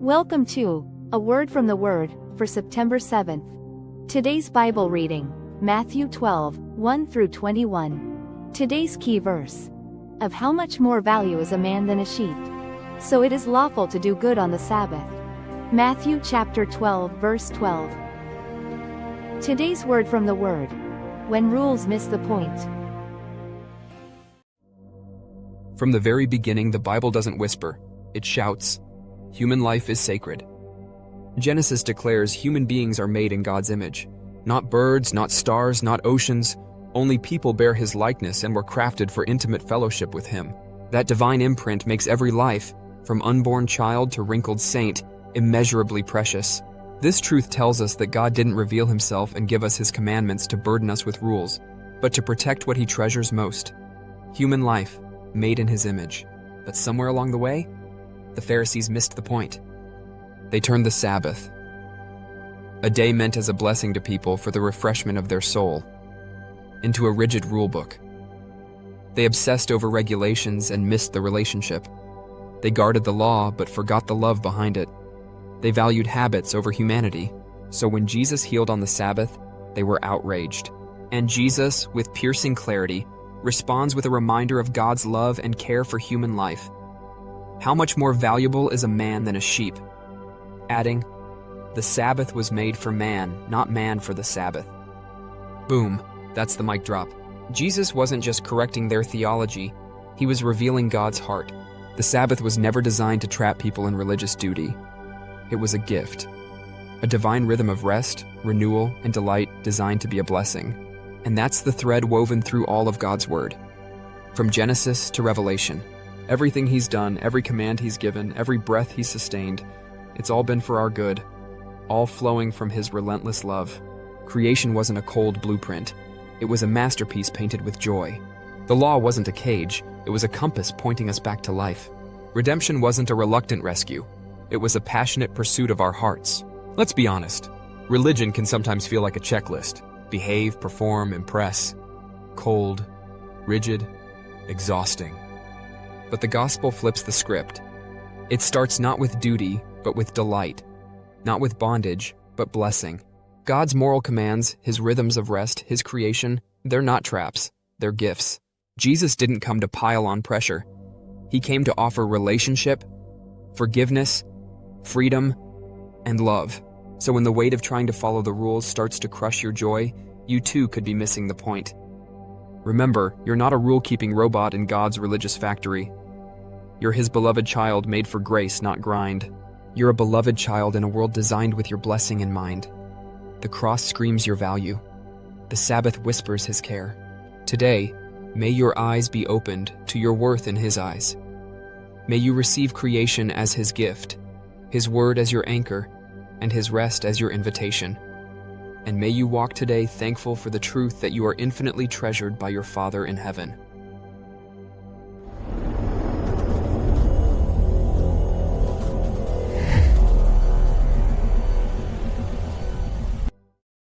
Welcome to A Word from the Word for September 7th. Today's Bible reading, Matthew 12, 1 through 21. Today's key verse. Of how much more value is a man than a sheep? So it is lawful to do good on the Sabbath. Matthew chapter 12 verse 12. Today's word from the Word. When rules miss the point. From the very beginning, the Bible doesn't whisper, it shouts. Human life is sacred. Genesis declares human beings are made in God's image. Not birds, not stars, not oceans. Only people bear His likeness and were crafted for intimate fellowship with Him. That divine imprint makes every life, from unborn child to wrinkled saint, immeasurably precious. This truth tells us that God didn't reveal Himself and give us His commandments to burden us with rules, but to protect what He treasures most. Human life, made in His image. But somewhere along the way, the Pharisees missed the point. They turned the Sabbath, a day meant as a blessing to people for the refreshment of their soul, into a rigid rulebook. They obsessed over regulations and missed the relationship. They guarded the law but forgot the love behind it. They valued habits over humanity. So when Jesus healed on the Sabbath, they were outraged. And Jesus, with piercing clarity, responds with a reminder of God's love and care for human life. How much more valuable is a man than a sheep? Adding, the Sabbath was made for man, not man for the Sabbath. Boom, that's the mic drop. Jesus wasn't just correcting their theology, He was revealing God's heart. The Sabbath was never designed to trap people in religious duty. It was a gift, a divine rhythm of rest, renewal, and delight designed to be a blessing. And that's the thread woven through all of God's Word. From Genesis to Revelation, everything He's done, every command He's given, every breath He's sustained, it's all been for our good, all flowing from His relentless love. Creation wasn't a cold blueprint. It was a masterpiece painted with joy. The law wasn't a cage. It was a compass pointing us back to life. Redemption wasn't a reluctant rescue. It was a passionate pursuit of our hearts. Let's be honest. Religion can sometimes feel like a checklist. Behave, perform, impress. Cold, rigid, exhausting. But the gospel flips the script. It starts not with duty, but with delight. Not with bondage, but blessing. God's moral commands, His rhythms of rest, His creation, they're not traps, they're gifts. Jesus didn't come to pile on pressure. He came to offer relationship, forgiveness, freedom, and love. So when the weight of trying to follow the rules starts to crush your joy, you too could be missing the point. Remember, you're not a rule-keeping robot in God's religious factory. You're His beloved child made for grace, not grind. You're a beloved child in a world designed with your blessing in mind. The cross screams your value. The Sabbath whispers His care. Today, may your eyes be opened to your worth in His eyes. May you receive creation as His gift, His word as your anchor, and His rest as your invitation. And may you walk today thankful for the truth that you are infinitely treasured by your Father in heaven.